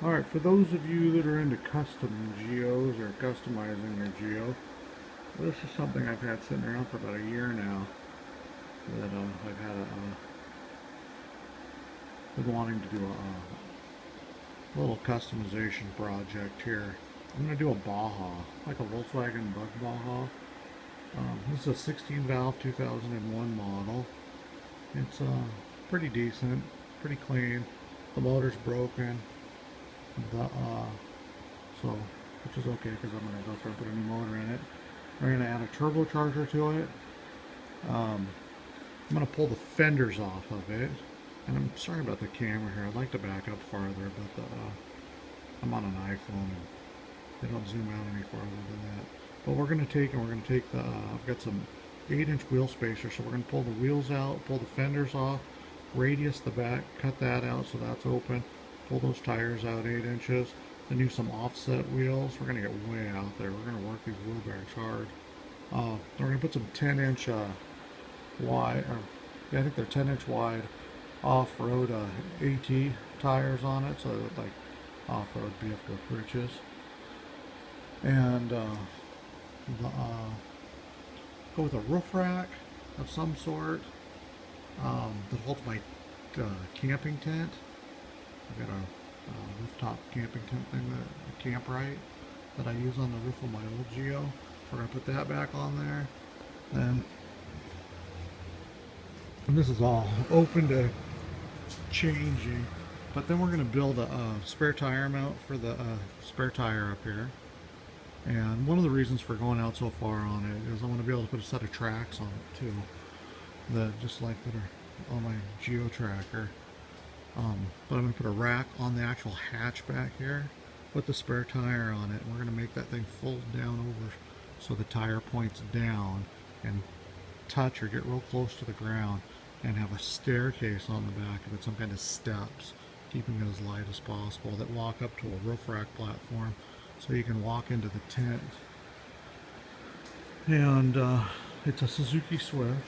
Alright, for those of you that are into custom geos or customizing your geo, this is something I've had sitting around for about a year now that I've had been wanting to do a little customization project here. I'm going to do a Baja, like a Volkswagen Bug Baja. This is a 16 valve 2001 model. It's pretty decent, pretty clean. The motor's broken. So, which is okay because I'm going to go through and put a new motor in it. We're going to add a turbocharger to it. I'm going to pull the fenders off of it. And I'm sorry about the camera here. I'd like to back up farther, but I'm on an iPhone and they don't zoom out any farther than that. But we're going to take the, I've got some 8-inch wheel spacers, so we're going to pull the wheels out, pull the fenders off, radius the back, cut that out so that's open, pull those tires out 8 inches, then do some offset wheels. We're going to get way out there. We're going to work these wheel bearings hard. We're going to put some 10-inch wide, or yeah, I think they're 10-inch wide off-road AT tires on it, so they look like off-road vehicle bridges. And go with a roof rack of some sort that holds my camping tent. I've got a rooftop camping tent thing, a Camp Right, that I use on the roof of my old Geo. We're going to put that back on there. Then, and this is all open to changing, but then we're going to build a spare tire mount for the spare tire up here. And one of the reasons for going out so far on it is I want to be able to put a set of tracks on it too, that just like that are on my Geo tracker. But I'm going to put a rack on the actual hatch back here, put the spare tire on it, and we're going to make that thing fold down over so the tire points down and touch or get real close to the ground, and have a staircase on the back of it, some kind of steps, keeping it as light as possible, that walk up to a roof rack platform so you can walk into the tent. And it's a Suzuki Swift,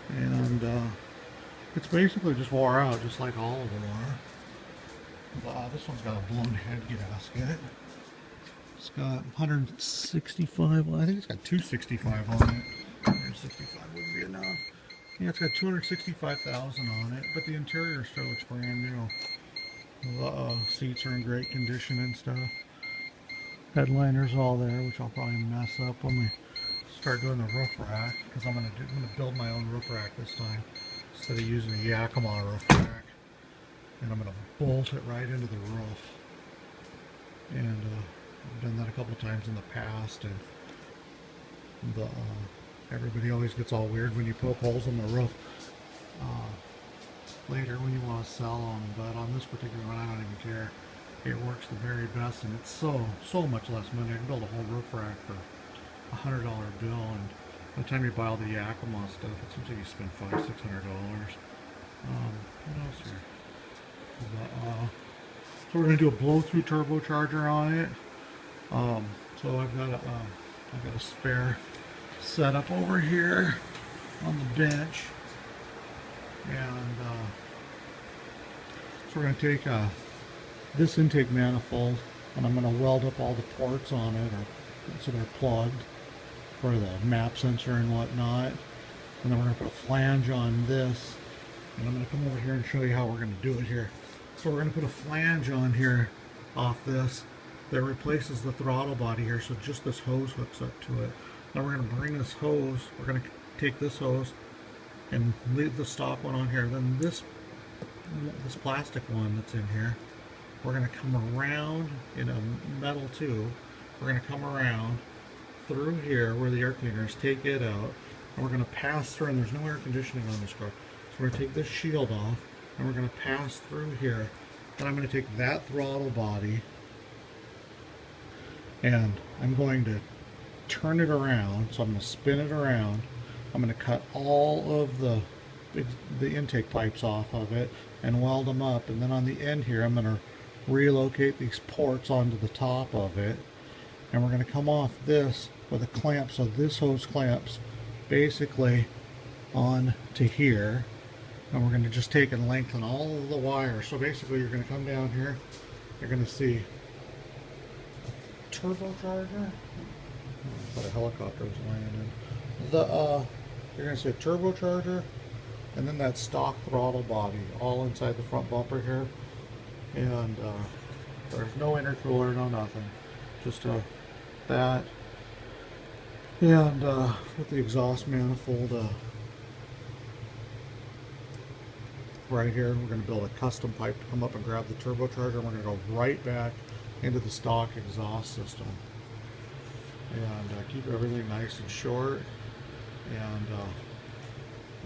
and it's basically just wore out, just like all of them are. This one's got a blown head gasket. It's got 165, well, I think it's got 265 on it. 165 wouldn't be enough. Yeah, it's got 265,000 on it, but the interior still looks brand new. The seats are in great condition and stuff. Headliner's all there, which I'll probably mess up when we start doing the roof rack, because I'm gonna build my own roof rack this time instead of using a Yakima roof rack. And I'm gonna bolt it right into the roof. And I've done that a couple of times in the past, and everybody always gets all weird when you poke holes in the roof later when you want to sell them. But on this particular one, I don't even care. It works the very best, and it's so much less money. I can build a whole roof rack for $100 bill, and by the time you buy all the Yakima stuff, it seems like you spend $500–600. What else here? So we're going to do a blow-through turbocharger on it. So I've got a spare setup over here on the bench, and so we're going to take this intake manifold, and I'm going to weld up all the ports on it, so they're plugged for the map sensor and whatnot. And then we're going to put a flange on this, and I'm going to come over here and show you how we're going to do it here. So we're going to put a flange on here off this that replaces the throttle body here, so just this hose hooks up to it. Now we're going to bring this hose, we're going to take this hose and leave the stock one on here. Then this plastic one that's in here, we're going to come around in a metal tube. We're going to come around through here where the air cleaner is, take it out, and we're going to pass through, and there's no air conditioning on this car. So we're going to take this shield off, and we're going to pass through here. Then I'm going to take that throttle body, and I'm going to turn it around. So I'm going to spin it around. I'm going to cut all of the intake pipes off of it and weld them up, and then on the end here I'm going to relocate these ports onto the top of it, and we're going to come off this with a clamp, so this hose clamps basically on to here, and we're going to just take and lengthen all of the wires. So basically you're going to come down here you're going to see a turbocharger. But a helicopter was landing. You're going to see a turbocharger, and then that stock throttle body, all inside the front bumper here. And there's no intercooler, no nothing. Just that. And with the exhaust manifold right here, we're going to build a custom pipe to come up and grab the turbocharger. And we're going to go right back into the stock exhaust system. And keep everything nice and short. And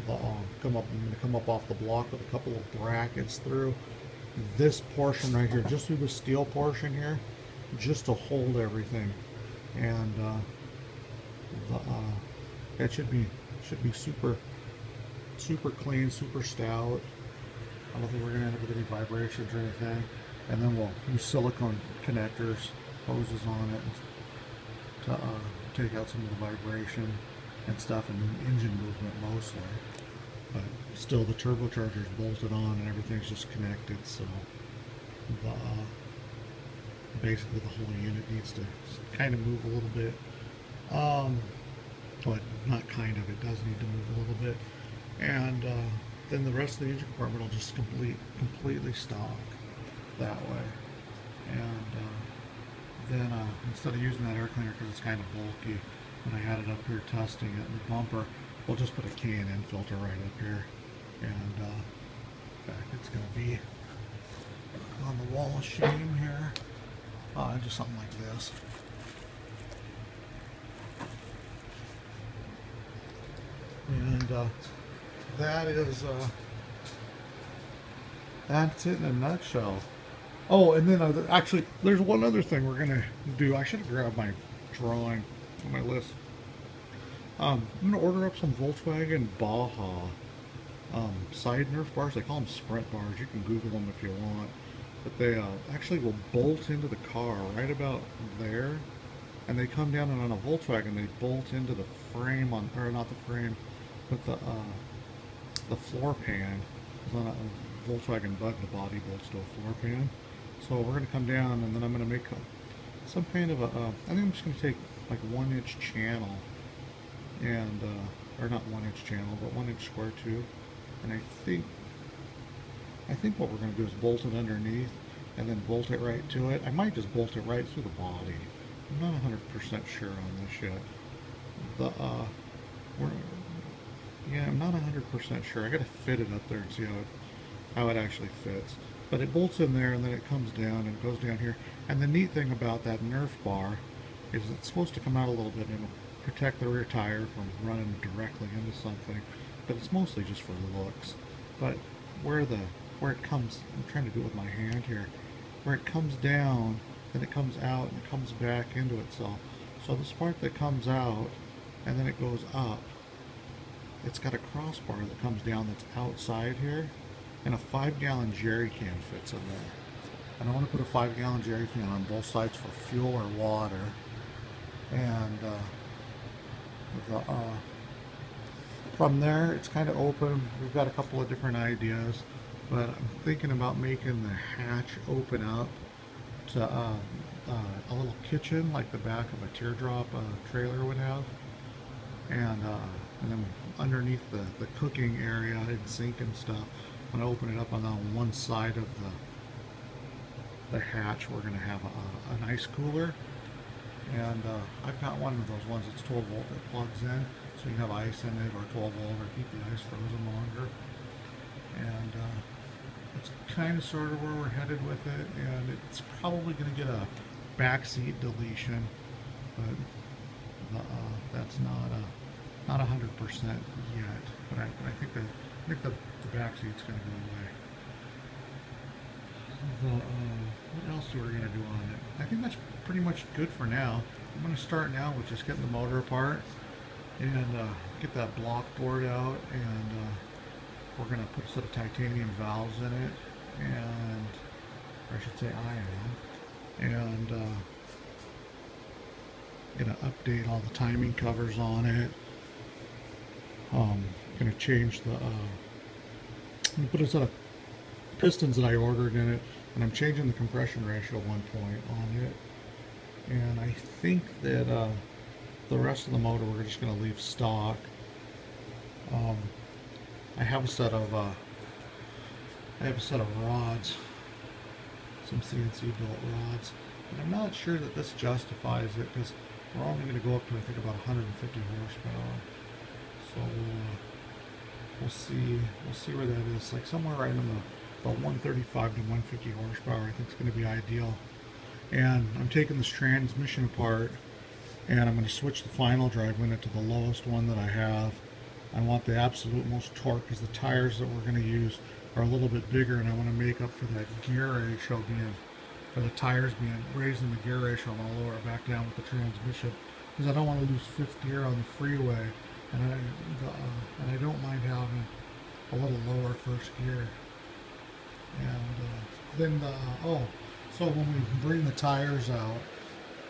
I'm going to come up off the block with a couple of brackets through this portion right here, just through the steel portion here, just to hold everything. And it should be super clean, super stout. I don't think we're gonna end up with any vibrations or anything. And then we'll use silicone connectors, hoses on it to take out some of the vibration and stuff, and engine movement mostly. But still, the turbocharger is bolted on and everything's just connected, so basically the whole unit needs to kind of move a little bit. But not kind of, it does need to move a little bit. And then the rest of the engine compartment will just completely stock that way. And then instead of using that air cleaner because it's kind of bulky, when I had it up here testing it in the bumper, we'll just put a K&N filter right up here. And in fact, it's going to be on the wall of shame here. Just something like this. And that is that's it in a nutshell. Oh, and then actually, there's one other thing we're gonna do. I should have grabbed my drawing on my list. I'm gonna order up some Volkswagen Baja side Nerf bars. They call them sprint bars. You can Google them if you want. But they actually will bolt into the car right about there, and they come down, and on a Volkswagen they bolt into the frame on, or not the frame, but the floor pan. On a Volkswagen Bug, the body bolts to a floor pan. So we're going to come down, and then I'm going to make some kind of a, I think I'm just going to take like 1-inch channel, and, or not 1-inch channel, but 1-inch square tube. And I think what we're going to do is bolt it underneath, and then bolt it right to it. I might just bolt it right through the body. I'm not 100% sure on this yet. Yeah, I'm not 100% sure. I got to fit it up there and see how it actually fits. But it bolts in there, and then it comes down and goes down here. And the neat thing about that Nerf bar is it's supposed to come out a little bit and protect the rear tire from running directly into something. But it's mostly just for looks. But where it comes, I'm trying to do it with my hand here, where it comes down, then it comes out and it comes back into itself. So this part that comes out and then it goes up, it's got a crossbar that comes down that's outside here, and a 5-gallon jerry can fits in there. And I want to put a 5-gallon jerry can on both sides for fuel or water. And from there, it's kind of open. We've got a couple of different ideas, but I'm thinking about making the hatch open up to a little kitchen like the back of a teardrop trailer would have. And then underneath the cooking area and sink and stuff, when I open it up on one side of the hatch, we're going to have an ice cooler. And I've got one of those ones that's 12 volt that plugs in, so you can have ice in it, or 12 volt, or keep the ice frozen longer. And it's kind of sort of where we're headed with it, and it's probably going to get a backseat deletion, but that's not 100% yet. But I think the backseat's going to go away. What else are we going to do on it? I think that's pretty much good for now. I'm going to start now with just getting the motor apart and get that block board out, and we're going to put a set of titanium valves in it, and, or I should say I am, and going to update all the timing covers on it. Going to change the, put a set of pistons that I ordered in it and I'm changing the compression ratio 1 point on it. And I think that the rest of the motor we're just going to leave stock. Um, I have a set of rods, some CNC built rods, and I'm not sure that this justifies it because we're only going to go up to I think about 150 horsepower. So we'll see where that is. Like somewhere right in the 135 to 150 horsepower I think is going to be ideal. And I'm taking this transmission apart and I'm going to switch the final drive unit to the lowest one that I have. I want the absolute most torque because the tires that we're going to use are a little bit bigger, and I want to make up for that gear ratio being, for the tires being, raising the gear ratio. I'm going to lower it back down with the transmission because I don't want to lose fifth gear on the freeway, and I don't mind having a little lower first gear. And then so when we bring the tires out,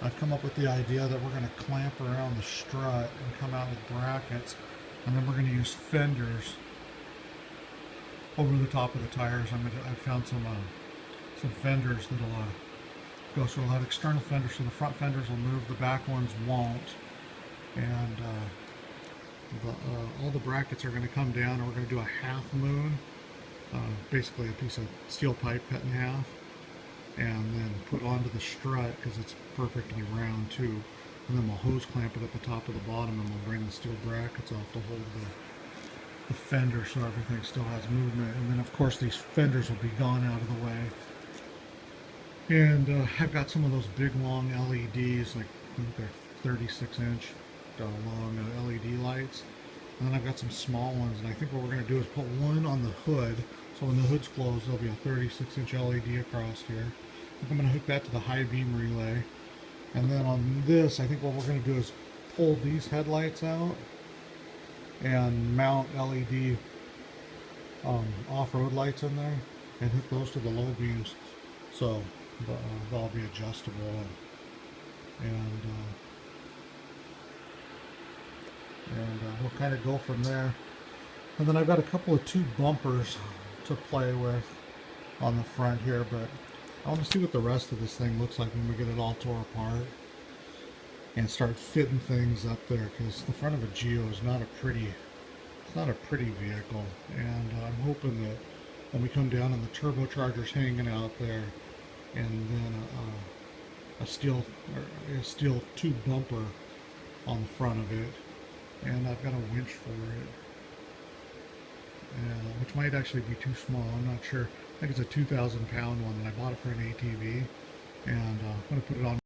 I've come up with the idea that we're going to clamp around the strut and come out with brackets, and then we're going to use fenders over the top of the tires. I found some fenders that'll go, so we'll have external fenders, so the front fenders will move, the back ones won't, and all the brackets are going to come down, and we're going to do a half moon, basically a piece of steel pipe cut in half, and then put onto the strut because it's perfectly round too, and then we'll hose clamp it at the top of the bottom, and we'll bring the steel brackets off to hold the fender so everything still has movement. And then of course these fenders will be gone out of the way. And I've got some of those big long LEDs, like I think they're 36-inch long LED lights, and then I've got some small ones, and I think what we're going to do is put one on the hood, so when the hood's closed there'll be a 36-inch LED across here. I think I'm going to hook that to the high beam relay, and then on this I think what we're going to do is pull these headlights out and mount LED off-road lights in there and hook those to the low beams, so they'll be adjustable, and we'll kind of go from there. And then I've got a couple of two bumpers to play with on the front here, but I want to see what the rest of this thing looks like when we get it all tore apart and start fitting things up there, because the front of a Geo is not a pretty vehicle, and I'm hoping that when we come down and the turbocharger's hanging out there, and then a steel tube bumper on the front of it, and I've got a winch for it, which might actually be too small, I'm not sure. I think it's a 2,000 pound one, and I bought it for an ATV, and I'm going to put it on